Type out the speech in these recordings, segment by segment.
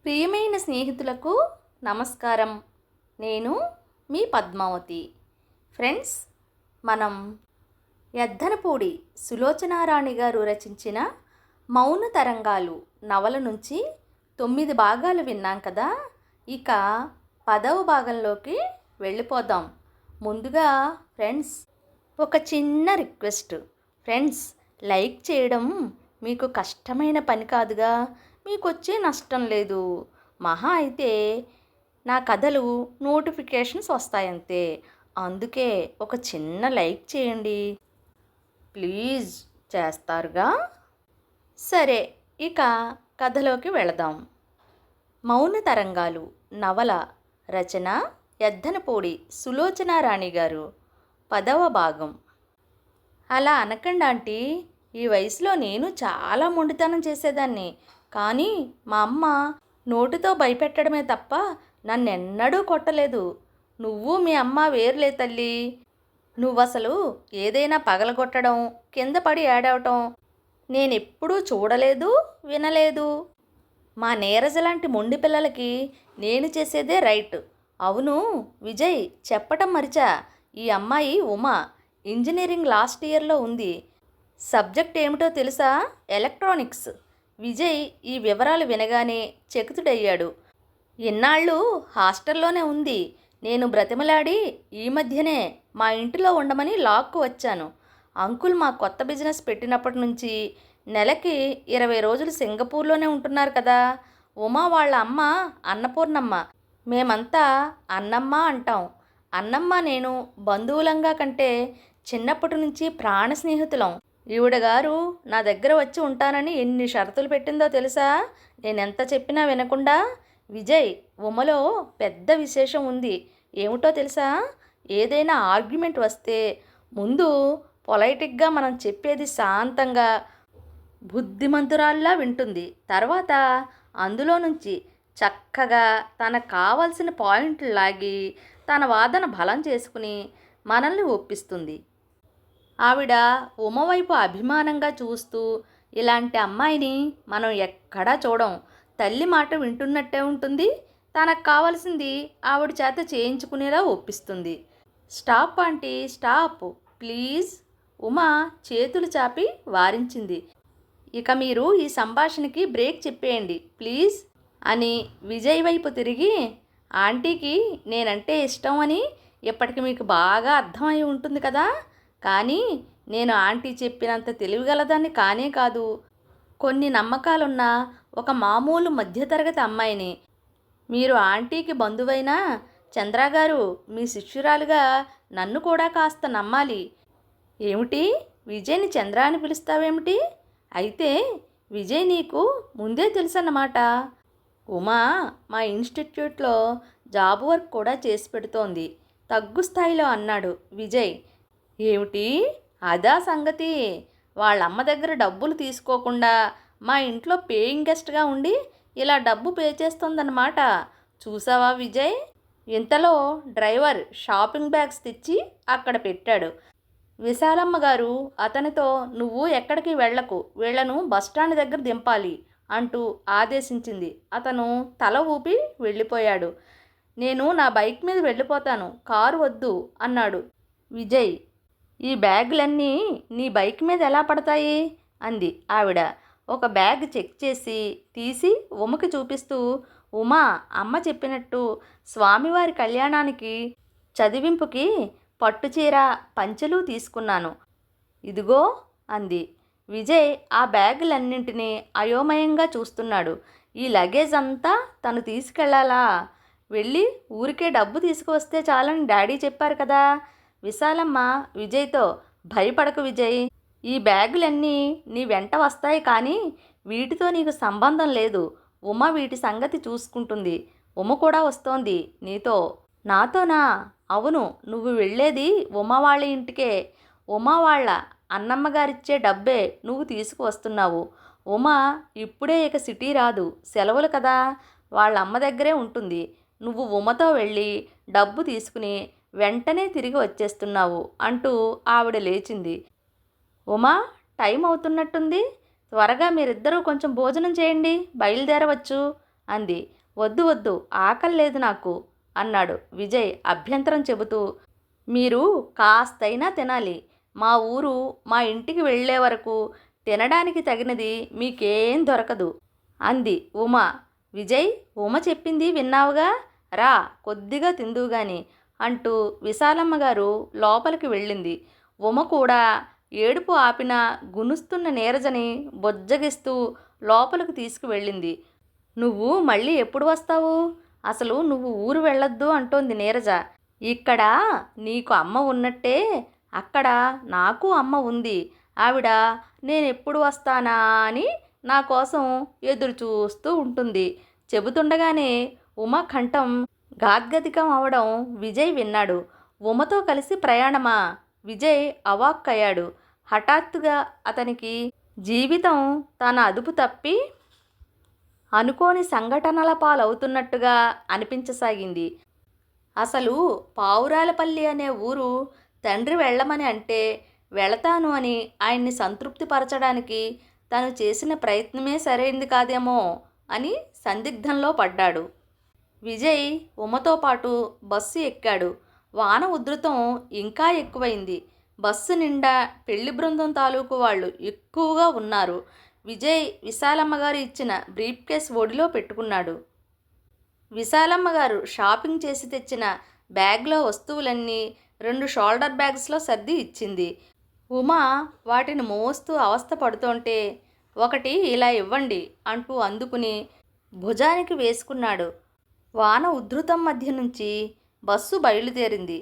ప్రియమైన స్నేహితులకు నమస్కారం. నేను మీ పద్మావతి. ఫ్రెండ్స్, మనం యద్దనపూడి సులోచనారాణి గారు రచించిన మౌన తరంగాలు నవల నుంచి 9 భాగాలు విన్నాం కదా. ఇక 10వ భాగంలోకి వెళ్ళిపోదాం. ముందుగా ఫ్రెండ్స్, ఒక చిన్న రిక్వెస్ట్. ఫ్రెండ్స్, లైక్ చేయడం మీకు కష్టమైన పని కాదుగా, మీకు వచ్చే నష్టం లేదు. మహా అయితే నా కథలు నోటిఫికేషన్స్ వస్తాయంతే. అందుకే ఒక చిన్న లైక్ చేయండి ప్లీజ్. చేస్తారుగా? సరే, ఇక కథలోకి వెళదాం. మౌన తరంగాలు నవల రచన యద్దనపూడి సులోచనారాణి గారు. 10వ భాగం. అలా అనకండి ఆంటీ, ఈ వయసులో నేను చాలా మొండితనం చేసేదాన్ని. కానీ మా అమ్మ నోటితో భయపెట్టడమే తప్ప నన్నెన్నడూ కొట్టలేదు. నువ్వు మీ అమ్మ వేరులే తల్లి. నువ్వసలు ఏదైనా పగలగొట్టడం, కింద పడి ఏడవటం నేనెప్పుడూ చూడలేదు, వినలేదు. మా నీరజ లాంటి మొండి పిల్లలకి నేను చేసేదే రైట్. అవును విజయ్, చెప్పటం మరిచా, ఈ అమ్మాయి ఉమా ఇంజనీరింగ్ లాస్ట్ ఇయర్లో ఉంది. సబ్జెక్ట్ ఏమిటో తెలుసా? ఎలక్ట్రానిక్స్. విజయ్ ఈ వివరాలు వినగానే చకితుడయ్యాడు. ఇన్నాళ్ళు హాస్టల్లోనే ఉంది. నేను బ్రతిమలాడి ఈ మధ్యనే మా ఇంటిలో ఉండమని లాక్కు వచ్చాను. అంకుల్ మా కొత్త బిజినెస్ పెట్టినప్పటి నుంచి నెలకి 20 రోజులు సింగపూర్లోనే ఉంటున్నారు కదా. ఉమా వాళ్ళ అమ్మ అన్నపూర్ణమ్మ. మేమంతా అన్నమ్మ అంటాం. అన్నమ్మ నేను బంధువులంగా కంటే చిన్నప్పటి నుంచి ప్రాణ స్నేహితులం. ఈవిడ గారు నా దగ్గర వచ్చి ఉంటానని ఎన్ని షరతులు పెట్టిందో తెలుసా? నేనెంత చెప్పినా వినకుండా. విజయ్, ఉమలో పెద్ద విశేషం ఉంది. ఏమిటో తెలుసా? ఏదైనా ఆర్గ్యుమెంట్ వస్తే ముందు పొలైటిక్గా మనం చెప్పేది శాంతంగా బుద్ధిమంతురాల్లా వింటుంది. తర్వాత అందులో నుంచి చక్కగా తనకు కావాల్సిన పాయింట్లు లాగి తన వాదన బలం చేసుకుని మనల్ని ఒప్పిస్తుంది. ఆవిడ ఉమ వైపు అభిమానంగా చూస్తూ, ఇలాంటి అమ్మాయిని మనం ఎక్కడా చూడం. తల్లి మాట వింటున్నట్టే ఉంటుంది. తనకు కావాల్సింది ఆవిడ చేత చేయించుకునేలా ఒప్పిస్తుంది. Stop aunty, stop please. Uma చేతులు చాపి వారించింది. ఇక మీరు ఈ సంభాషణకి బ్రేక్ చెప్పేయండి ప్లీజ్ అని విజయ్ వైపు తిరిగి, ఆంటీకి నేనంటే ఇష్టం అని ఇప్పటికి మీకు బాగా అర్థమై ఉంటుంది కదా. కానీ నేను ఆంటీ చెప్పినంత తెలివిగలదాన్ని కానే కాదు. కొన్ని నమ్మకాలున్న ఒక మామూలు మధ్యతరగతి అమ్మాయిని. మీరు ఆంటీకి బంధువైనా చంద్రగారు మీ శిష్యురాలుగా నన్ను కూడా కాస్త నమ్మాలి. ఏమిటి, విజయ్ని చంద్ర అని పిలుస్తావేమిటి? అయితే విజయ్ నీకు ముందే తెలుసన్నమాట. ఉమా మా ఇన్స్టిట్యూట్లో జాబ్ వర్క్ కూడా చేసి పెడుతోంది తగ్గు స్థాయిలో అన్నాడు విజయ్. ఏమిటి, అదా సంగతి? వాళ్ళమ్మ దగ్గర డబ్బులు తీసుకోకుండా మా ఇంట్లో పేయింగ్ గెస్ట్గా ఉండి ఇలా డబ్బు పే చేస్తుందన్నమాట. చూసావా విజయ్? ఇంతలో డ్రైవర్ షాపింగ్ బ్యాగ్స్ తెచ్చి అక్కడ పెట్టాడు. విశాలమ్మ గారు అతనితో, నువ్వు ఎక్కడికి వెళ్లకు, వీళ్లను బస్టాండ్ దగ్గర దింపాలి అంటూ ఆదేశించింది. అతను తల ఊపి వెళ్ళిపోయాడు. నేను నా బైక్ మీద వెళ్ళిపోతాను, కారు వద్దు అన్నాడు విజయ్. ఈ బ్యాగులన్నీ నీ బైక్ మీద ఎలా పడతాయి అంది ఆవిడ. ఒక బ్యాగ్ చెక్ చేసి తీసి ఉమకి చూపిస్తూ, ఉమా అమ్మ చెప్పినట్టు స్వామివారి కళ్యాణానికి చదివింపుకి పట్టుచీర పంచెలు తీసుకున్నాను, ఇదిగో అంది. విజయ్ ఆ బ్యాగులన్నింటినీ అయోమయంగా చూస్తున్నాడు. ఈ లగేజ్ అంతా తను తీసుకెళ్లాలా? వెళ్ళి ఊరికే డబ్బు తీసుకువస్తే చాలని డాడీ చెప్పారు కదా. విశాలమ్మ విజయ్తో, భయపడకు విజయ్, ఈ బ్యాగులన్నీ నీ వెంట వస్తాయి, కానీ వీటితో నీకు సంబంధం లేదు. ఉమ వీటి సంగతి చూసుకుంటుంది. ఉమ కూడా వస్తోంది నీతో. నాతోనా? అవును, నువ్వు వెళ్ళేది ఉమ వాళ్ళ ఇంటికే. ఉమ వాళ్ళ అన్నమ్మగారిచ్చే డబ్బే నువ్వు తీసుకువస్తున్నావు. ఉమ ఇప్పుడే ఇక సిటీ రాదు, సెలవులు కదా, వాళ్ళ అమ్మ దగ్గరే ఉంటుంది. నువ్వు ఉమతో వెళ్ళి డబ్బు తీసుకుని వెంటనే తిరిగి వచ్చేస్తున్నావు అంటూ ఆవిడ లేచింది. ఉమా, టైం అవుతున్నట్టుంది, త్వరగా మీరిద్దరూ కొంచెం భోజనం చేయండి, బయలుదేరవచ్చు అంది. వద్దు వద్దు, ఆకలి లేదు నాకు అన్నాడు విజయ్ అభ్యంతరం చెబుతూ. మీరు కాస్తైనా తినాలి. మా ఊరు మా ఇంటికి వెళ్ళే వరకు తినడానికి తగినది మీకేం దొరకదు అంది ఉమ. విజయ్, ఉమ చెప్పింది విన్నావుగా, రా కొద్దిగా తిందువుగాని అంటూ విశాలమ్మ గారు లోపలికి వెళ్ళింది. ఉమ కూడా ఏడుపు ఆపిన గునుస్తున్న నీరజని బొజ్జగిస్తూ లోపలికి తీసుకువెళ్ళింది. నువ్వు మళ్ళీ ఎప్పుడు వస్తావు? అసలు నువ్వు ఊరు వెళ్ళొద్దు అంటోంది నీరజ. ఇక్కడ నీకు అమ్మ ఉన్నట్టే అక్కడ నాకు అమ్మ ఉంది. ఆవిడ నేనెప్పుడు వస్తానా అని నా కోసం ఎదురు చూస్తూ ఉంటుంది. చెబుతుండగానే ఉమ కంఠం గాద్గదికం అవడం విజయ్ విన్నాడు. ఉమతో కలిసి ప్రయాణమా? విజయ్ అవాక్కయ్యాడు. హఠాత్తుగా అతనికి జీవితం తన అదుపు తప్పి అనుకోని సంఘటనల పాలవుతున్నట్టుగా అనిపించసాగింది. అసలు పావురాలపల్లి అనే ఊరు తండ్రి వెళ్ళమని అంటే వెళతాను అని ఆయన్ని సంతృప్తిపరచడానికి తను చేసిన ప్రయత్నమే సరైంది కాదేమో అని సందిగ్ధంలో పడ్డాడు. విజయ్ ఉమతో పాటు బస్సు ఎక్కాడు. వాన ఉధృతం ఇంకా ఎక్కువైంది. బస్సు నిండా పెళ్లి బృందం తాలూకు వాళ్ళు ఎక్కువగా ఉన్నారు. విజయ్ విశాలమ్మ గారు ఇచ్చిన బ్రీఫ్ కేస్ ఒడిలో పెట్టుకున్నాడు. విశాలమ్మ గారు షాపింగ్ చేసి తెచ్చిన బ్యాగ్లో వస్తువులన్నీ 2 షోల్డర్ బ్యాగ్స్లో సర్ది ఇచ్చింది. ఉమా వాటిని మోస్తూ అవస్థ పడుతుంటే, ఒకటి ఇలా ఇవ్వండి అంటూ అందుకుని భుజానికి వేసుకున్నాడు. వాన ఉధృతం మధ్య నుంచి బస్సు బయలుదేరింది.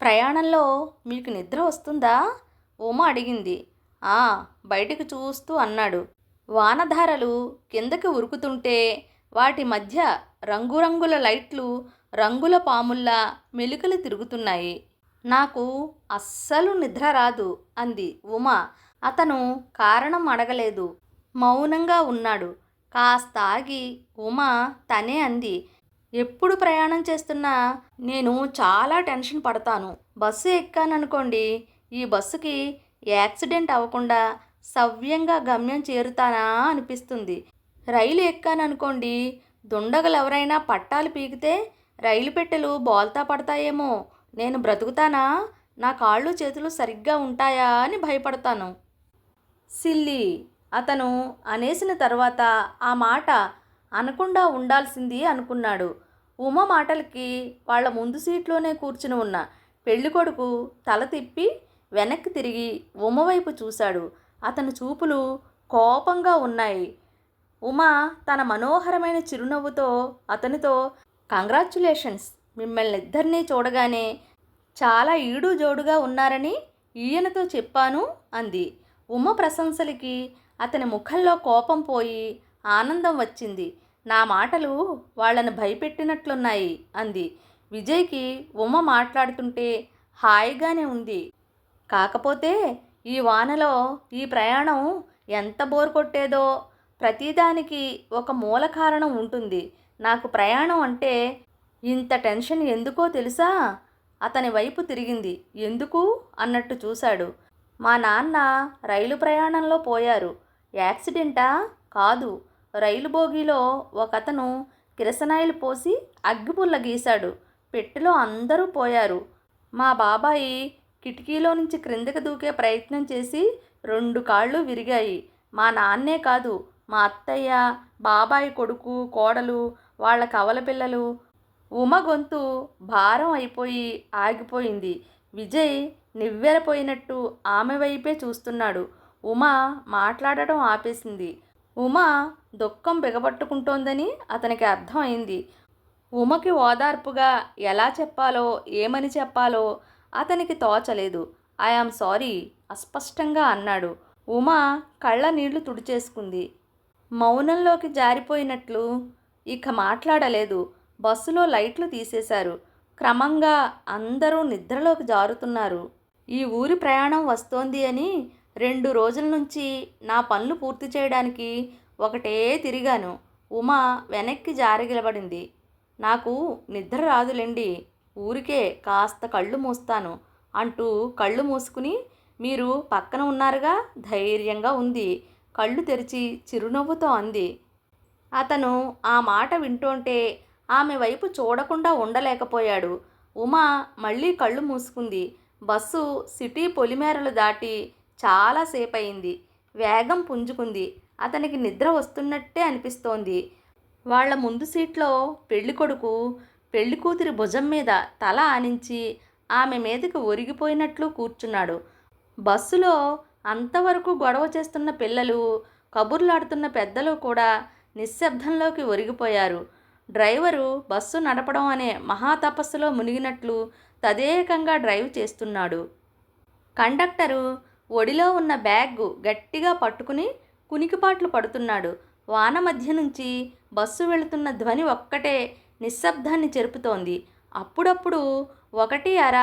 ప్రయాణంలో మీకు నిద్ర వస్తుందా? ఉమ అడిగింది. ఆ, బయటికి చూస్తూ అన్నాడు. వానధారలు కిందకి ఉరుకుతుంటే వాటి మధ్య రంగురంగుల లైట్లు రంగుల పాముల్లా మెలికలు తిరుగుతున్నాయి. నాకు అస్సలు నిద్ర రాదు అంది ఉమ. అతను కారణం అడగలేదు. మౌనంగా ఉన్నాడు. కాస్త ఆగి ఉమ తనే అంది. ఎప్పుడు ప్రయాణం చేస్తున్నా నేను చాలా టెన్షన్ పడతాను. బస్సు ఎక్కాననుకోండి, ఈ బస్సుకి యాక్సిడెంట్ అవ్వకుండా సవ్యంగా గమ్యం చేరుతానా అనిపిస్తుంది. రైలు ఎక్కాననుకోండి, దుండగలు ఎవరైనా పట్టాలు పీకితే రైలు పెట్టెలు బోల్తా పడతాయేమో, నేను బ్రతుకుతానా, నా కాళ్ళు చేతులు సరిగ్గా ఉంటాయా అని భయపడతాను. సిల్లి అతను అనేసిన తర్వాత ఆ మాట అనకుండా ఉండాల్సింది అనుకున్నాడు. ఉమ మాటలకి వాళ్ళ ముందు సీట్లోనే కూర్చుని ఉన్న పెళ్ళికొడుకు తల తిప్పి వెనక్కి తిరిగి ఉమ వైపు చూశాడు. అతని చూపులు కోపంగా ఉన్నాయి. ఉమ తన మనోహరమైన చిరునవ్వుతో అతనితో, కంగ్రాచ్యులేషన్స్, మిమ్మల్ని ఇద్దరినీ చూడగానే చాలా ఈడు జోడుగా ఉన్నారని ఈయనతో చెప్పాను అంది. ఉమ ప్రశంసలకి అతని ముఖంలో కోపం పోయి ఆనందం వచ్చింది. నా మాటలు వాళ్ళని భయపెట్టినట్లున్నాయి అంది. విజయ్కి ఉమ మాట్లాడుతుంటే హాయిగానే ఉంది. కాకపోతే ఈ వానలో ఈ ప్రయాణం ఎంత బోర్ కొట్టేదో. ప్రతిదానికి ఒక మూల కారణం ఉంటుంది. నాకు ప్రయాణం అంటే ఇంత టెన్షన్ ఎందుకో తెలుసా? అతని వైపు తిరిగింది. ఎందుకు అన్నట్టు చూశాడు. మా నాన్న రైలు ప్రయాణంలో పోయారు. యాక్సిడెంటా? కాదు. రైలు బోగీలో ఒకతను కిరసనాయిలు పోసి అగ్గిపుల్ల గీశాడు. పెట్టెలో అందరూ పోయారు. మా బాబాయి కిటికీలో నుంచి క్రిందకి దూకే ప్రయత్నం చేసి 2 కాళ్ళు విరిగాయి. మా నాన్నే కాదు, మా అత్తయ్య, బాబాయి కొడుకు, కోడలు, వాళ్ళ కవల పిల్లలు. ఉమ గొంతు భారం అయిపోయి ఆగిపోయింది. విజయ్ నివ్వెరపోయినట్టు ఆమె వైపే చూస్తున్నాడు. ఉమ మాట్లాడటం ఆపేసింది. ఉమ దుఃఖం బిగపట్టుకుంటోందని అతనికి అర్థమైంది. ఉమకి ఓదార్పుగా ఎలా చెప్పాలో ఏమని చెప్పాలో అతనికి తోచలేదు. ఐఆమ్ సారీ అస్పష్టంగా అన్నాడు. ఉమ కళ్ళ నీళ్లు తుడిచేసుకుంది. మౌనంలోకి జారిపోయినట్లు ఇక మాట్లాడలేదు. బస్సులో లైట్లు తీసేశారు. క్రమంగా అందరూ నిద్రలోకి జారుతున్నారు. ఈ ఊరి ప్రయాణం వస్తోంది అని 2 రోజుల నుంచి నా పనులు పూర్తి చేయడానికి ఒకటే తిరిగాను. ఉమ వెనక్కి జారగిలబడింది. నాకు నిద్ర రాదులేండి, ఊరికే కాస్త కళ్ళు మూస్తాను అంటూ కళ్ళు మూసుకుని, మీరు పక్కన ఉన్నారుగా, ధైర్యంగా ఉంది. కళ్ళు తెరిచి చిరునవ్వుతో అంది. అతను ఆ మాట వింటోంటే ఆమె వైపు చూడకుండా ఉండలేకపోయాడు. ఉమా మళ్ళీ కళ్ళు మూసుకుంది. బస్సు సిటీ పొలిమేరలు దాటి చాలాసేపయింది. వేగం పుంజుకుంది. అతనికి నిద్ర వస్తున్నట్టే అనిపిస్తోంది. వాళ్ళ ముందు సీట్లో పెళ్ళికొడుకు పెళ్ళికూతురి భుజం మీద తల ఆనించి ఆమె మీదకి ఒరిగిపోయినట్లు కూర్చున్నాడు. బస్సులో అంతవరకు గొడవ చేస్తున్న పిల్లలు, కబుర్లాడుతున్న పెద్దలు కూడా నిశ్శబ్దంలోకి ఒరిగిపోయారు. డ్రైవరు బస్సు నడపడం అనే మహాతపస్సులో మునిగినట్లు తదేకంగా డ్రైవ్ చేస్తున్నాడు. కండక్టరు ఒడిలో ఉన్న బ్యాగ్ గట్టిగా పట్టుకుని కునికిపాట్లు పడుతున్నాడు. వాన మధ్య నుంచి బస్సు వెళుతున్న ధ్వని ఒక్కటే నిశ్శబ్దాన్ని చెరుపుతోంది. అప్పుడప్పుడు ఒకటి అర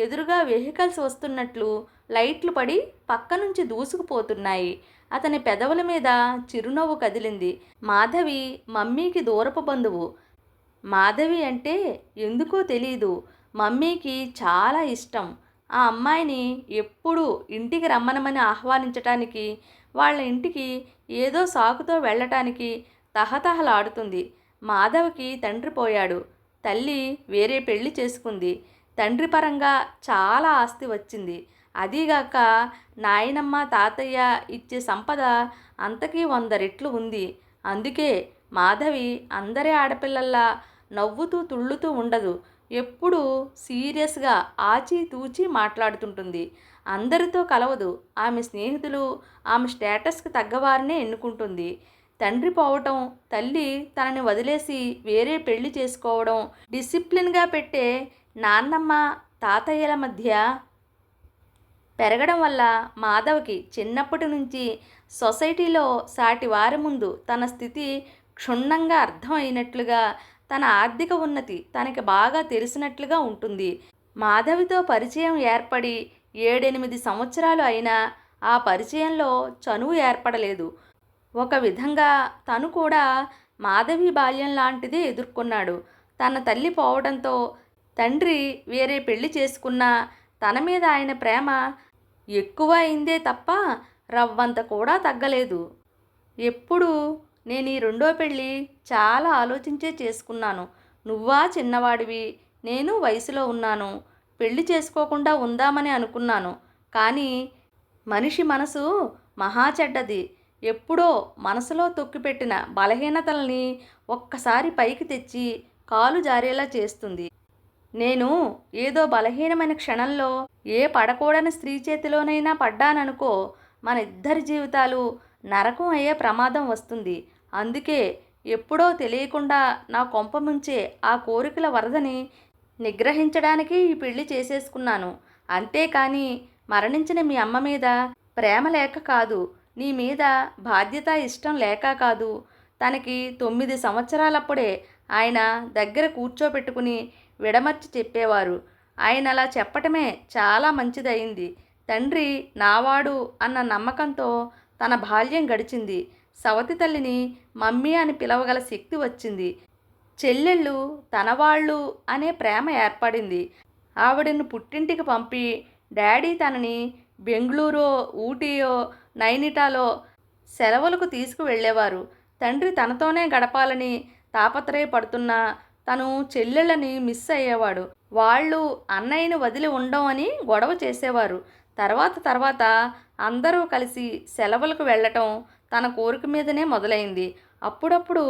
ఎదురుగా వెహికల్స్ వస్తున్నట్లు లైట్లు పడి పక్క నుంచి దూసుకుపోతున్నాయి. అతని పెదవుల మీద చిరునవ్వు కదిలింది. మాధవి మమ్మీకి దూరపు బంధువు. మాధవి అంటే ఎందుకో తెలీదు, మమ్మీకి చాలా ఇష్టం. ఆ అమ్మాయిని ఎప్పుడూ ఇంటికి రమ్మనమని ఆహ్వానించటానికి, వాళ్ళ ఇంటికి ఏదో సాకుతో వెళ్ళటానికి తహతహలాడుతుంది. మాధవికి తండ్రి పోయాడు. తల్లి వేరే పెళ్లి చేసుకుంది. తండ్రి పరంగా చాలా ఆస్తి వచ్చింది. అదీగాక నాయనమ్మ తాతయ్య ఇచ్చే సంపద అంతకీ 100 రెట్లు ఉంది. అందుకే మాధవి అందరి ఆడపిల్లల్లా నవ్వుతూ తుళ్ళుతూ ఉండదు. ఎప్పుడూ సీరియస్గా ఆచితూచి మాట్లాడుతుంటుంది. అందరితో కలవదు. ఆమె స్నేహితులు ఆమె స్టేటస్కి తగ్గవారినే ఎన్నుకుంటుంది. తండ్రి పోవటం, తల్లి తనని వదిలేసి వేరే పెళ్లి చేసుకోవడం, డిసిప్లిన్గా పెట్టే నాన్నమ్మ తాతయ్యల మధ్య పెరగడం వల్ల మాధవ్కి చిన్నప్పటి నుంచి సొసైటీలో సాటి వారి ముందు తన స్థితి క్షుణ్ణంగా అర్థమైనట్లుగా, తన ఆర్థిక ఉన్నతి తనకి బాగా తెలిసినట్లుగా ఉంటుంది. మాధవితో పరిచయం ఏర్పడి 7-8 సంవత్సరాలు అయినా ఆ పరిచయంలో చనువు ఏర్పడలేదు. ఒక విధంగా తను కూడా మాధవి బాల్యం లాంటిదే ఎదుర్కొన్నాడు. తన తల్లి పోవడంతో తండ్రి వేరే పెళ్లి చేసుకున్నా తన మీద ఆయన ప్రేమ ఎక్కువ అయిందే తప్ప రవ్వంత కూడా తగ్గలేదు. ఎప్పుడు నేను ఈ రెండో పెళ్ళి చాలా ఆలోచించే చేసుకున్నాను. నువ్వా చిన్నవాడివి, నేను వయసులో ఉన్నాను. పెళ్లి చేసుకోకుండా ఉందామని అనుకున్నాను. కానీ మనిషి మనసు మహా చెడ్డది. ఎప్పుడో మనసులో తొక్కిపెట్టిన బలహీనతల్ని ఒక్కసారి పైకి తెచ్చి కాలు జారేలా చేస్తుంది. నేను ఏదో బలహీనమైన క్షణంలో ఏ పడకూడని స్త్రీ చేతిలోనైనా పడ్డాననుకో, మన ఇద్దరి జీవితాలు నరకం అయ్యే ప్రమాదం వస్తుంది. అందుకే ఎప్పుడో తెలియకుండా నా కొంప ముంచే ఆ కోరికల వరదని నిగ్రహించడానికి ఈ పెళ్లి చేసేసుకున్నాను. అంతేకాని మరణించిన మీ అమ్మ మీద ప్రేమ లేక కాదు, నీ మీద బాధ్యత ఇష్టం లేక కాదు. తనకి 9 సంవత్సరాలప్పుడే ఆయన దగ్గర కూర్చోబెట్టుకుని విడమర్చి చెప్పేవారు. ఆయన అలా చెప్పటమే చాలా మంచిదయింది. తండ్రి నావాడు అన్న నమ్మకంతో తన బాల్యం గడిచింది. సవతి తల్లిని మమ్మీ అని పిలవగల శక్తి వచ్చింది. చెల్లెళ్ళు తనవాళ్ళు అనే ప్రేమ ఏర్పడింది. ఆవిడను పుట్టింటికి పంపి డాడీ తనని బెంగళూరో, ఊటీయో, నైనిటాలో సెలవులకు తీసుకువెళ్ళేవారు. తండ్రి తనతోనే గడపాలని తాపత్రయపడుతున్నా తను చెల్లెళ్ళని మిస్ అయ్యేవాడు. వాళ్ళు అన్నయ్యని వదిలి ఉండం అని గొడవ చేసేవారు. తర్వాత అందరూ కలిసి సెలవులకు వెళ్ళటం తన కోరిక మీదనే మొదలైంది. అప్పుడప్పుడు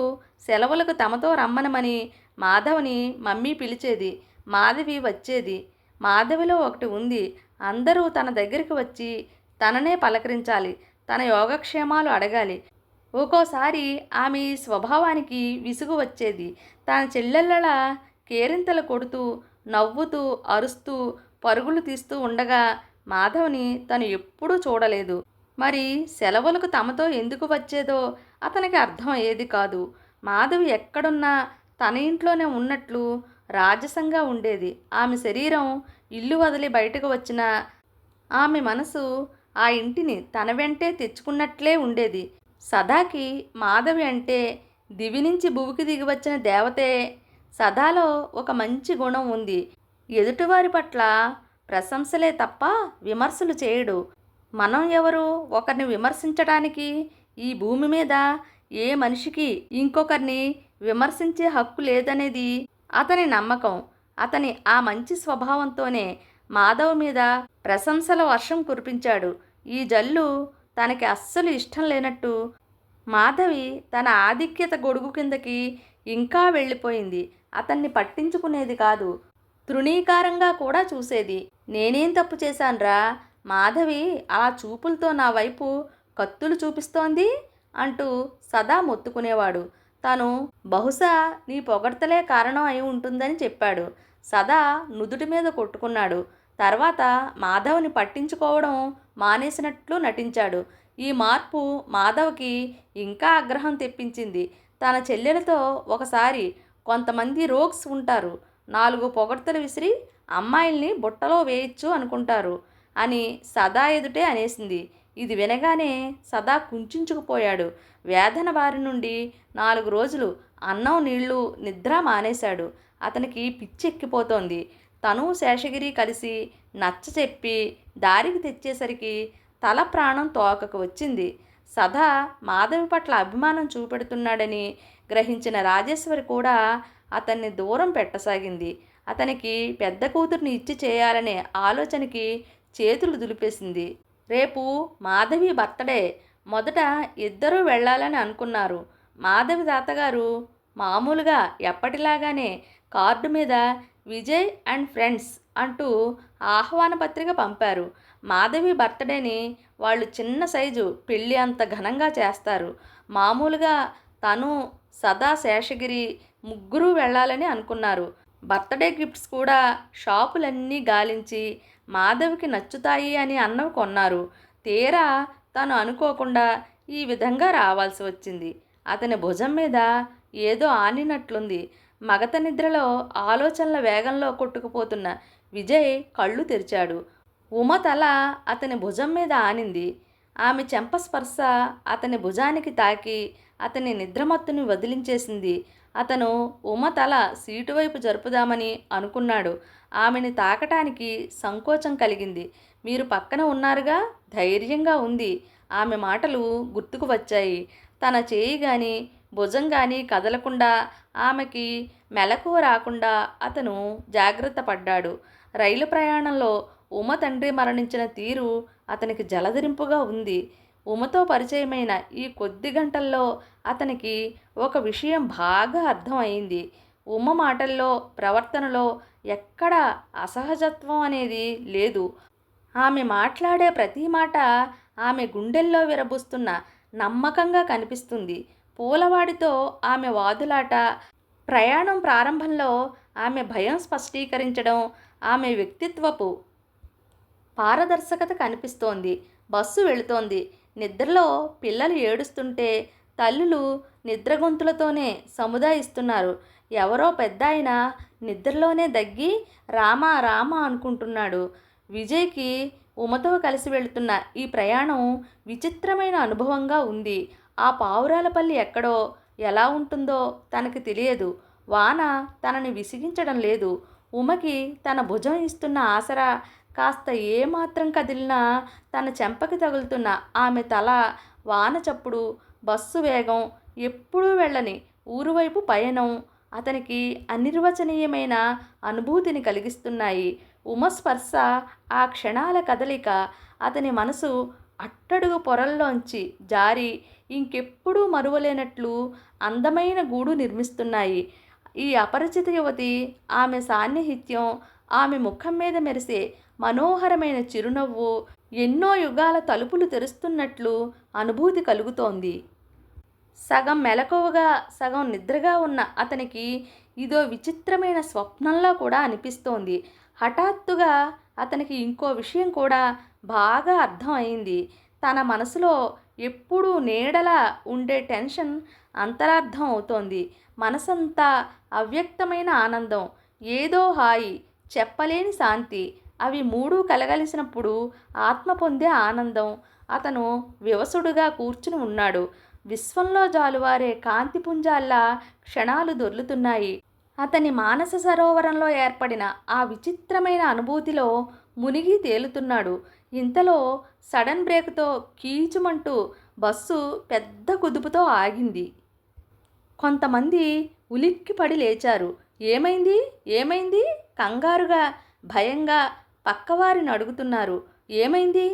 సెలవులకు తమతో రమ్మనమని మాధవ్ని మమ్మీ పిలిచేది. మాధవి వచ్చేది. మాధవిలో ఒకటి ఉంది. అందరూ తన దగ్గరికి వచ్చి తననే పలకరించాలి, తన యోగక్షేమాలు అడగాలి. ఒక్కోసారి ఆమె స్వభావానికి విసుగు వచ్చేది. తన చెల్లెళ్ళలా కేరింతలు కొడుతూ, నవ్వుతూ, అరుస్తూ, పరుగులు తీస్తూ ఉండగా మాధవ్ని తను ఎప్పుడూ చూడలేదు. మరి సెలవులకు తమతో ఎందుకు వచ్చేదో అతనికి అర్థం అయ్యేది కాదు. మాధవి ఎక్కడున్నా తన ఇంట్లోనే ఉన్నట్లు రాజసంగా ఉండేది. ఆమె శరీరం ఇల్లు వదిలి బయటకు వచ్చిన ఆమె మనసు ఆ ఇంటిని తన వెంటే తెచ్చుకున్నట్లే ఉండేది. సదాకి మాధవి అంటే దివి నుంచి భువికి దిగివచ్చిన దేవతే. సదాలో ఒక మంచి గుణం ఉంది. ఎదుటివారి పట్ల ప్రశంసలే తప్ప విమర్శలు చేయడు. మనం ఎవరు ఒకరిని విమర్శించడానికి? ఈ భూమి మీద ఏ మనిషికి ఇంకొకరిని విమర్శించే హక్కు లేదనేది అతని నమ్మకం. అతని ఆ మంచి స్వభావంతోనే మాధవ్ మీద ప్రశంసల వర్షం కురిపించాడు. ఈ జల్లు తనకి అస్సలు ఇష్టం లేనట్టు మాధవి తన ఆధిక్యత గొడుగు కిందకి ఇంకా వెళ్ళిపోయింది. అతన్ని పట్టించుకునేది కాదు. తృణీకారంగా కూడా చూసేది. నేనేం తప్పు చేశాన్రా? మాధవి అలా చూపులతో నా వైపు కత్తులు చూపిస్తోంది అంటూ సదా మొత్తుకునేవాడు. తను బహుశా నీ పొగడ్తలే కారణం అయి ఉంటుందని చెప్పాడు. సదా నుదుటి మీద కొట్టుకున్నాడు. తర్వాత మాధవ్ని పట్టించుకోవడం మానేసినట్లు నటించాడు. ఈ మార్పు మాధవ్కి ఇంకా ఆగ్రహం తెప్పించింది. తన చెల్లెలతో ఒకసారి కొంతమంది రోగ్స్ ఉంటారు, 4 పొగడ్తలు విసిరి అమ్మాయిల్ని బుట్టలో వేయచ్చు అనుకుంటారు అని సదా ఎదుటే అనేసింది. ఇది వినగానే సదా కుంచుకుపోయాడు. వేదన బారి నుండి 4 రోజులు అన్నం నీళ్లు నిద్ర మానేశాడు. అతనికి పిచ్చెక్కిపోతోంది. తను శేషగిరి కలిసి నచ్చ చెప్పి దారికి తెచ్చేసరికి తల ప్రాణం తోకకు వచ్చింది. సదా మాధవి పట్ల అభిమానం చూపెడుతున్నాడని గ్రహించిన రాజేశ్వరి కూడా అతన్ని దూరం పెట్టసాగింది. అతనికి పెద్ద కూతుర్ని ఇచ్చి చేయాలనే ఆలోచనకి చేతులు దులిపేసింది. రేపు మాధవి బర్త్డే. మొదట ఇద్దరూ వెళ్ళాలని అనుకున్నారు. మాధవి తాతగారు మామూలుగా ఎప్పటిలాగానే కార్డు మీద విజయ్ అండ్ ఫ్రెండ్స్ అంటూ ఆహ్వాన పత్రిక పంపారు. మాధవి బర్త్డేని వాళ్ళు చిన్న సైజు పెళ్ళి అంత ఘనంగా చేస్తారు. మామూలుగా తను సదా శేషగిరి ముగ్గురు వెళ్ళాలని అనుకున్నారు. బర్త్డే గిఫ్ట్స్ కూడా షాపులన్నీ గాలించి మాధవికి నచ్చుతాయి అని అన్నవి కొన్నారు. తీరా తను అనుకోకుండా ఈ విధంగా రావాల్సి వచ్చింది. అతని భుజం మీద ఏదో ఆనినట్లుంది. మగత నిద్రలో ఆలోచనల వేగంలో కొట్టుకుపోతున్న విజయ్ కళ్ళు తెరిచాడు. ఉమ తల అతని భుజం మీద ఆనింది. ఆమె చెంప స్పర్శ అతని భుజానికి తాకి అతని నిద్రమత్తుని వదిలించేసింది. అతను ఉమ తల సీటు వైపు జరుపుదామని అనుకున్నాడు. ఆమెని తాకటానికి సంకోచం కలిగింది. మీరు పక్కన ఉన్నారుగా, ధైర్యంగా ఉంది. ఆమె మాటలు గుర్తుకు వచ్చాయి. తన చేయి గాని భుజం గాని కదలకుండా ఆమెకి మెలకువ రాకుండా అతను జాగ్రత్త పడ్డాడు. రైలు ప్రయాణంలో ఉమ తండ్రి మరణించిన తీరు అతనికి జలధరింపుగా ఉంది. ఉమతో పరిచయమైన ఈ కొద్ది గంటల్లో అతనికి ఒక విషయం బాగా అర్థం అయింది. ఉమ మాటల్లో ప్రవర్తనలో ఎక్కడ అసహజత్వం అనేది లేదు. ఆమె మాట్లాడే ప్రతి మాట ఆమె గుండెల్లో విరబూస్తున్న నమ్మకంగా కనిపిస్తుంది. పూలవాడితో ఆమె వాదులాట, ప్రయాణం ప్రారంభంలో ఆమె భయం స్పష్టీకరించడం, ఆమె వ్యక్తిత్వపు పారదర్శకత కనిపిస్తోంది. బస్సు వెళుతోంది. నిద్రలో పిల్లలు ఏడుస్తుంటే తల్లులు నిద్రగొంతులతోనే సముదాయిస్తున్నారు. ఎవరో పెద్దాయన నిద్రలోనే దగ్గి రామా రామా అనుకుంటున్నాడు. విజయ్కి ఉమతో కలిసి వెళుతున్న ఈ ప్రయాణం విచిత్రమైన అనుభవంగా ఉంది. ఆ పావురాలపల్లి ఎక్కడో, ఎలా ఉంటుందో తనకి తెలియదు. వాన తనని విసిగించడం లేదు. ఉమకి తన భుజం ఇస్తున్న ఆసరా కాస్త ఏమాత్రం కదిలినా తన చెంపకి తగులుతున్న ఆమె తల, వాన చప్పుడు, బస్సు వేగం, ఎప్పుడూ వెళ్ళని ఊరువైపు పయనం అతనికి అనిర్వచనీయమైన అనుభూతిని కలిగిస్తున్నాయి. ఉమ స్పర్శ, ఆ క్షణాల కదలిక అతని మనసు అట్టడుగు పొరల్లోంచి జారి ఇంకెప్పుడూ మరువలేనట్లు అందమైన గూడు నిర్మిస్తున్నాయి. ఈ అపరిచిత యువతి, ఆమె సాన్నిహిత్యం, ఆమె ముఖం మీద మెరిసే మనోహరమైన చిరునవ్వు ఎన్నో యుగాల తలుపులు తెరుస్తున్నట్లు అనుభూతి కలుగుతోంది. సగం మెలకువగా సగం నిద్రగా ఉన్న అతనికి ఇదో విచిత్రమైన స్వప్నంలా కూడా అనిపిస్తోంది. హఠాత్తుగా అతనికి ఇంకో విషయం కూడా బాగా అర్థం అయింది. తన మనసులో ఎప్పుడూ నీడలా ఉండే టెన్షన్ అంతరార్థం అవుతోంది. మనసంతా అవ్యక్తమైన ఆనందం, ఏదో హాయి, చెప్పలేని శాంతి, అవి మూడు కలగలిసినప్పుడు ఆత్మ పొందే ఆనందం. అతను వివసుడుగా కూర్చుని ఉన్నాడు. విశ్వంలో జాలువారే కాంతిపుంజాల్లా క్షణాలు దొర్లుతున్నాయి. అతని మానస సరోవరంలో ఏర్పడిన ఆ విచిత్రమైన అనుభూతిలో మునిగి తేలుతున్నాడు. ఇంతలో సడన్ బ్రేక్తో కీచుమంటూ బస్సు పెద్ద కుదుపుతో ఆగింది. కొంతమంది ఉలిక్కిపడి లేచారు. ఏమైంది ఏమైంది కంగారుగా భయంగా పక్కవారిని అడుగుతున్నారు. ఏమైంది?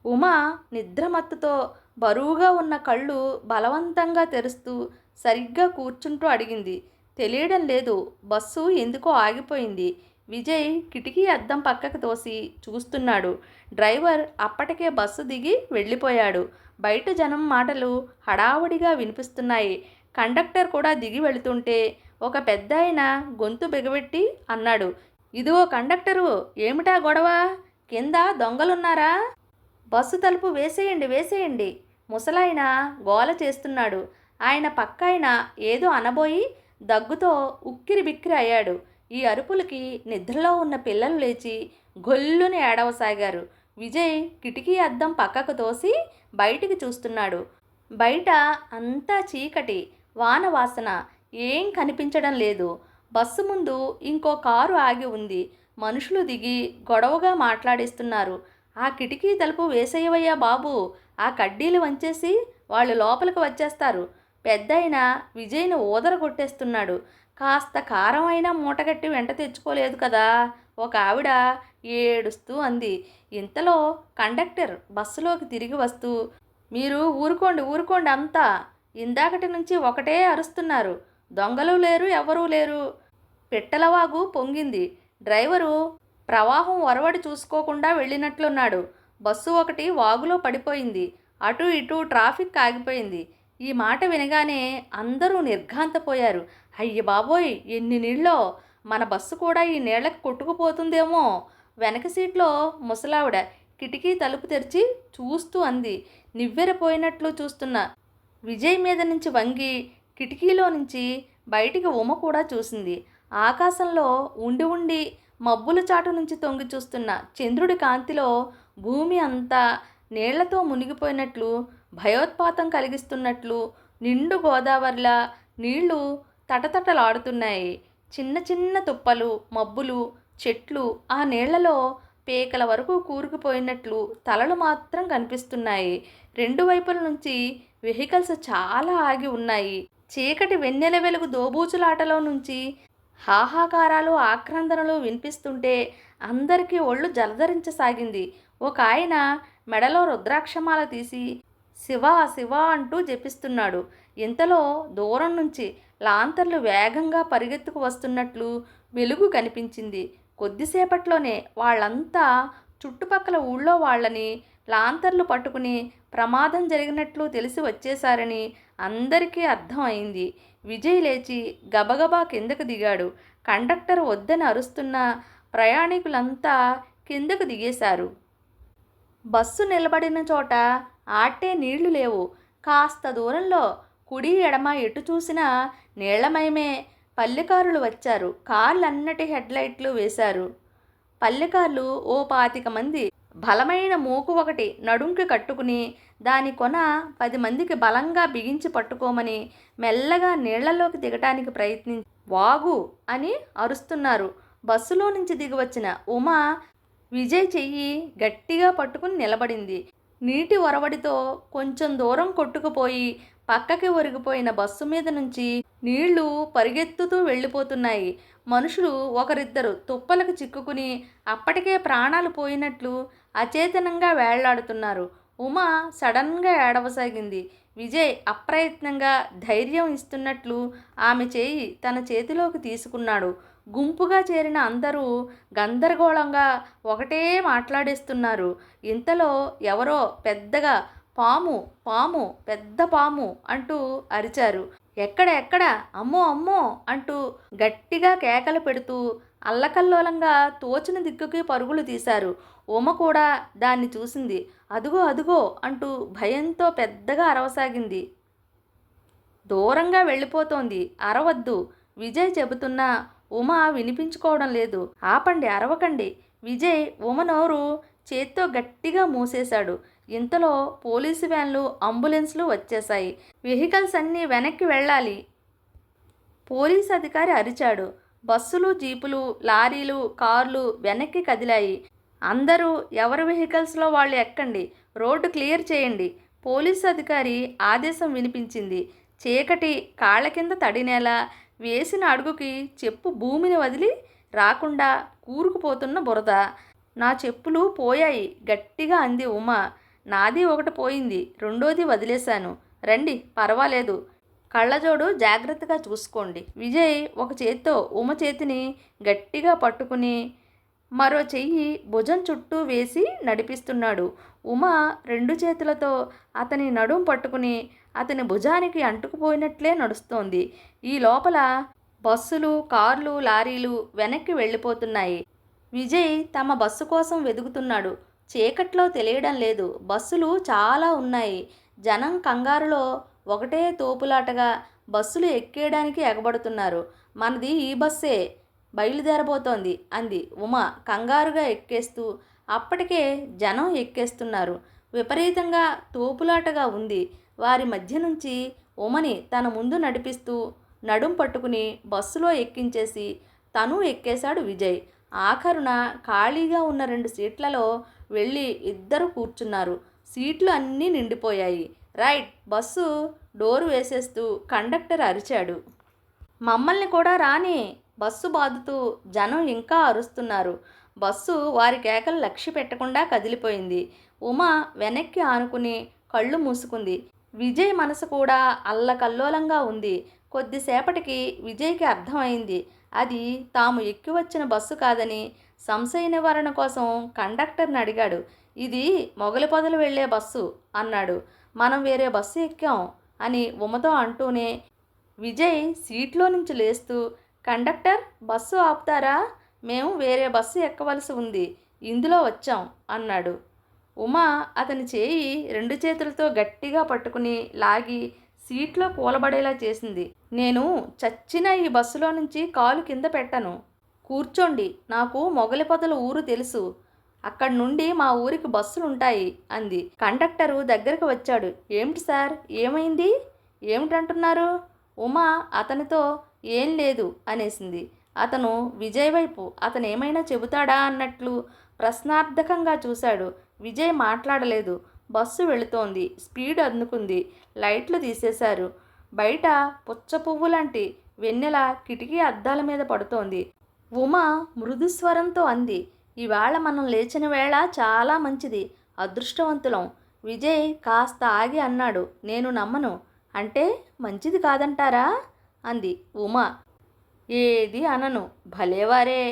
ఉమా నిద్రమత్తుతో బరువుగా ఉన్న కళ్ళు బలవంతంగా తెరుస్తూ సరిగ్గా కూర్చుంటూ అడిగింది. తెలియడం లేదు, బస్సు ఎందుకో ఆగిపోయింది. విజయ్ కిటికీ అద్దం పక్కకు తోసి చూస్తున్నాడు. డ్రైవర్ అప్పటికే బస్సు దిగి వెళ్ళిపోయాడు. బయట జనం మాటలు హడావుడిగా వినిపిస్తున్నాయి. కండక్టర్ కూడా దిగి వెళుతుంటే ఒక పెద్దాయన గొంతు బిగబెట్టి అన్నాడు. ఇదిగో కండక్టరు, ఏమిటా గొడవ? కింద దొంగలున్నారా? బస్సు తలుపు వేసేయండి వేసేయండి. ముసలాయన గోల చేస్తున్నాడు. ఆయన పక్కాయన ఏదో అనబోయి దగ్గుతో ఉక్కిరి బిక్కిరి అయ్యాడు. ఈ అరుపులకి నిద్రలో ఉన్న పిల్లలు లేచి గొల్లుని ఏడవసాగారు. విజయ్ కిటికీ అద్దం పక్కకు తోసి బయటికి చూస్తున్నాడు. బయట అంతా చీకటి, వాన వాసన, ఏం కనిపించడం లేదు. బస్సు ముందు ఇంకో కారు ఆగి ఉంది. మనుషులు దిగి గొడవగా మాట్లాడిస్తున్నారు. ఆ కిటికీ తలుపు వేసేయవయ్యా బాబు, ఆ కడ్డీలు వంచేసి వాళ్ళు లోపలికి వచ్చేస్తారు. పెద్దయిన విజయ్ని ఊదర కొట్టేస్తున్నాడు. కాస్త కారం అయినా మూటగట్టి వెంట తెచ్చుకోలేదు కదా, ఒక ఆవిడ ఏడుస్తూ అంది. ఇంతలో కండక్టర్ బస్సులోకి తిరిగి వస్తూ, మీరు ఊరుకోండి ఊరుకోండి అంతా, ఇందాకటి నుంచి ఒకటే అరుస్తున్నారు. దొంగలు లేరు, ఎవరూ లేరు. పిట్టలవాగు పొంగింది. డ్రైవరు ప్రవాహం ఒరవడి చూసుకోకుండా వెళ్ళినట్లున్నాడు. బస్సు ఒకటి వాగులో పడిపోయింది. అటు ఇటు ట్రాఫిక్ ఆగిపోయింది. ఈ మాట వినగానే అందరూ నిర్ఘాంతపోయారు. అయ్య బాబోయ్, ఎన్ని నీళ్ళో! మన బస్సు కూడా ఈ నీళ్లకు కొట్టుకుపోతుందేమో. వెనక సీట్లో ముసలావిడ కిటికీ తలుపు తెరిచి చూస్తూ అంది. నివ్వెరపోయినట్లు చూస్తున్న విజయ్ మీద నుంచి వంగి కిటికీలో నుంచి బయటికి ఉమ కూడా చూసింది. ఆకాశంలో ఉండి ఉండి మబ్బుల చాటు నుంచి తొంగి చూస్తున్న చంద్రుడి కాంతిలో భూమి అంతా నీళ్లతో మునిగిపోయినట్లు, భయోత్పాతం కలిగిస్తున్నట్లు నిండు గోదావరిలా నీళ్లు తటతటలాడుతున్నాయి. చిన్న చిన్న తుప్పలు, మబ్బులు, చెట్లు ఆ నీళ్లలో పేకల వరకు కూరుకుపోయినట్లు తలలు మాత్రం కనిపిస్తున్నాయి. రెండు వైపుల నుంచి వెహికల్స్ చాలా ఆగి ఉన్నాయి. చీకటి వెన్నెల వెలుగు దోబూచులాటలో నుంచి హాహాకారాలు ఆక్రందనలు వినిపిస్తుంటే అందరికీ ఒళ్ళు జలధరించసాగింది. ఒక ఆయన మెడలో రుద్రాక్షమాల తీసి శివ శివ అంటూ జపిస్తున్నాడు. ఇంతలో దూరం నుంచి లాంతర్లు వేగంగా పరిగెత్తుకు వస్తున్నట్లు వెలుగు కనిపించింది. కొద్దిసేపట్లోనే వాళ్ళంతా చుట్టుపక్కల ఊళ్ళో వాళ్ళని లాంతర్లు పట్టుకుని ప్రమాదం జరిగినట్లు తెలిసి వచ్చేశారని అందరికీ అర్థం అయింది. విజయ్ లేచి గబగబా కిందకు దిగాడు. కండక్టర్ వద్దని అరుస్తున్న ప్రయాణికులంతా కిందకు దిగేశారు. బస్సు నిలబడిన చోట ఆట్టే నీళ్లు లేవు. కాస్త దూరంలో కుడి ఎడమ ఎటు చూసినా నీళ్లమయమే. పల్లెకారులు వచ్చారు. కార్లన్నటి హెడ్లైట్లు వేశారు. పల్లెకార్లు ఓ 25 మంది బలమైన మూకు ఒకటి నడుంకి కట్టుకుని దాని కొన 10 మందికి బలంగా బిగించి పట్టుకోమని మెల్లగా నీళ్లలోకి దిగటానికి ప్రయత్నించి వాగు అని అరుస్తున్నారు. బస్సులో నుంచి దిగివచ్చిన ఉమా విజయ్ చెయ్యి గట్టిగా పట్టుకుని నిలబడింది. నీటి ఒరవడితో కొంచెం దూరం కొట్టుకుపోయి పక్కకి ఒరిగిపోయిన బస్సు మీద నుంచి నీళ్లు పరిగెత్తుతూ వెళ్ళిపోతున్నాయి. మనుషులు ఒకరిద్దరు తుప్పలకు చిక్కుకుని అప్పటికే ప్రాణాలు పోయినట్లు అచేతనంగా వేళ్లాడుతున్నారు. ఉమా సడన్గా ఏడవసాగింది. విజయ్ అప్రయత్నంగా ధైర్యం ఇస్తున్నట్లు ఆమె చేయి తన చేతిలోకి తీసుకున్నాడు. గుంపుగా చేరిన అందరూ గందరగోళంగా ఒకటే మాట్లాడేస్తున్నారు. ఇంతలో ఎవరో పెద్దగా పాము పాము పెద్ద పాము అంటూ అరిచారు. ఎక్కడ ఎక్కడ, అమ్మో అమ్మో అంటూ గట్టిగా కేకలు పెడుతూ అల్లకల్లోలంగా తోచిన దిక్కుకి పరుగులు తీశారు. ఉమ కూడా దాన్ని చూసింది. అదుగో అదుగో అంటూ భయంతో పెద్దగా అరవసాగింది. దూరంగా వెళ్ళిపోతోంది, అరవద్దు విజయ్ చెబుతున్నా ఉమ వినిపించుకోవడం లేదు. ఆపండి, అరవకండి. విజయ్ ఉమ నోరు చేత్తో గట్టిగా మూసేశాడు. ఇంతలో పోలీసు వ్యాన్లు, అంబులెన్స్లు వచ్చేశాయి. వెహికల్స్ అన్నీ వెనక్కి వెళ్ళాలి. పోలీస్ అధికారి అరిచాడు. బస్సులు, జీపులు, లారీలు, కార్లు వెనక్కి కదిలాయి. అందరూ ఎవరి వెహికల్స్లో వాళ్ళు ఎక్కండి, రోడ్డు క్లియర్ చేయండి. పోలీసు అధికారి ఆదేశం వినిపించింది. చీకటి, కాళ్ళ కింద తడినేల, వేసిన అడుగుకి చెప్పు భూమిని వదిలి రాకుండా కూరుకుపోతున్న బురద. నా చెప్పులు పోయాయి గట్టిగా అంది ఉమ. నాది ఒకటి పోయింది, రెండోది వదిలేశాను. రండి, పర్వాలేదు. కళ్ళజోడు జాగ్రత్తగా చూసుకోండి. విజయ్ ఒక చేత్తో ఉమ చేతిని గట్టిగా పట్టుకుని మరో చెయ్యి భుజం చుట్టూ వేసి నడిపిస్తున్నాడు. ఉమ రెండు చేతులతో అతని నడుం పట్టుకుని అతని భుజానికి అంటుకుపోయినట్లే నడుస్తోంది. ఈ లోపల బస్సులు, కార్లు, లారీలు వెనక్కి వెళ్ళిపోతున్నాయి. విజయ్ తమ బస్సు కోసం వెతుకుతున్నాడు. చీకట్లో తెలియడం లేదు. బస్సులు చాలా ఉన్నాయి. జనం కంగారులో ఒకటే తోపులాటగా బస్సులు ఎక్కేయడానికి ఎగబడుతున్నారు. మనది ఈ బస్సే, బయలుదేరబోతోంది అంది ఉమ కంగారుగా ఎక్కేస్తూ. అప్పటికే జనం ఎక్కేస్తున్నారు. విపరీతంగా తోపులాటగా ఉంది. వారి మధ్య నుంచి ఉమని తన ముందు నడిపిస్తూ నడుం పట్టుకుని బస్సులో ఎక్కించేసి తను ఎక్కేశాడు విజయ్. ఆఖరున ఖాళీగా ఉన్న 2 సీట్లలో వెళ్ళి ఇద్దరు కూర్చున్నారు. సీట్లు అన్నీ నిండిపోయాయి. రైట్, బస్సు డోరు వేసేస్తూ కండక్టర్ అరిచాడు. మమ్మల్ని కూడా రాని. బస్సు బాదుతూ జనం ఇంకా అరుస్తున్నారు. బస్సు వారి కేకలు లక్ష్య పెట్టకుండా కదిలిపోయింది. ఉమ వెనక్కి ఆనుకుని కళ్ళు మూసుకుంది. విజయ్ మనసు కూడా అల్లకల్లోలంగా ఉంది. కొద్దిసేపటికి విజయ్కి అర్థమైంది అది తాము ఎక్కి వచ్చిన బస్సు కాదని. సంశయ నివారణ కోసం కండక్టర్ని అడిగాడు. ఇది మొగలిపొదలు వెళ్లే బస్సు అన్నాడు. మనం వేరే బస్సు ఎక్కాం అని ఉమతో అంటూనే విజయ్ సీట్లో నుంచి లేస్తూ, కండక్టర్, బస్సు ఆపుతారా? మేము వేరే బస్సు ఎక్కవలసి ఉంది, ఇందులో వచ్చాం అన్నాడు. ఉమ అతని చేయి 2 చేతులతో గట్టిగా పట్టుకుని లాగి సీట్లో కూలబడేలా చేసింది. నేను చచ్చినా ఈ బస్సులో నుంచి కాలు కింద పెట్టను. కూర్చోండి, నాకు మొగలిపొదల ఊరు తెలుసు. అక్కడి నుండి మా ఊరికి బస్సులుంటాయి అంది. కండక్టరు దగ్గరకు వచ్చాడు. ఏమిటి సార్, ఏమైంది? ఏమిటంటున్నారు? ఉమ అతనితో ఏం లేదు అనేసింది. అతను విజయ్ వైపు అతనేమైనా చెబుతాడా అన్నట్లు ప్రశ్నార్థకంగా చూశాడు. విజయ్ మాట్లాడలేదు. బస్సు వెళుతోంది. స్పీడ్ అందుకుంది. లైట్లు తీసేశారు. బయట పుచ్చ పువ్వు లాంటి వెన్నెల కిటికీ అద్దాల మీద పడుతోంది. ఉమ మృదుస్వరంతో అంది, ఇవాళ మనం లేచిన వేళ చాలా మంచిది, అదృష్టవంతులం. విజయ్ కాస్త ఆగి అన్నాడు, నేను నమ్మను. అంటే మంచిది కాదంటారా అంది ఉమ. ఏది అనను, భలేవారే.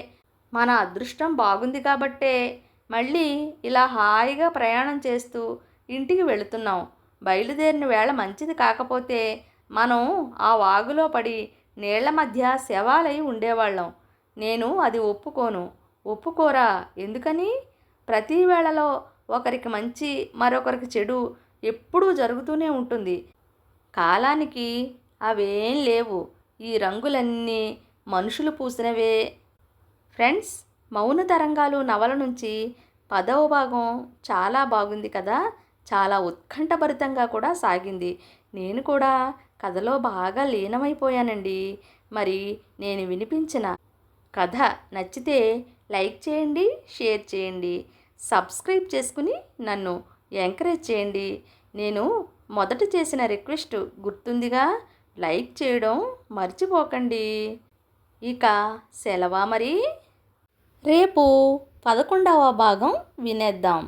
మన అదృష్టం బాగుంది కాబట్టే మళ్ళీ ఇలా హాయిగా ప్రయాణం చేస్తూ ఇంటికి వెళుతున్నాం. బయలుదేరిన వేళ మంచిది కాకపోతే మనం ఆ వాగులో పడి నీళ్ల మధ్య శవాలై ఉండేవాళ్ళం. నేను అది ఒప్పుకోను. ఒప్పుకోరా? ఎందుకని? ప్రతి వేళలో ఒకరికి మంచి, మరొకరికి చెడు ఎప్పుడూ జరుగుతూనే ఉంటుంది. కాలానికి అవేం లేవు. ఈ రంగులన్నీ మనుషులు పూసినవే. ఫ్రెండ్స్, మౌన తరంగాలు నవల నుంచి 10వ భాగం చాలా బాగుంది కదా. చాలా ఉత్కంఠభరితంగా కూడా సాగింది. నేను కూడా కథలో బాగా లీనమైపోయానండి. మరి నేను వినిపించిన కథ నచ్చితే లైక్ చేయండి, షేర్ చేయండి, సబ్స్క్రైబ్ చేసుకుని నన్ను ఎంకరేజ్ చేయండి. నేను మొదట చేసిన రిక్వెస్ట్ గుర్తుందిగా, లైక్ చేయడం మర్చిపోకండి. ఇక సెలవా మరి. రేపు 11వ భాగం వినేద్దాం.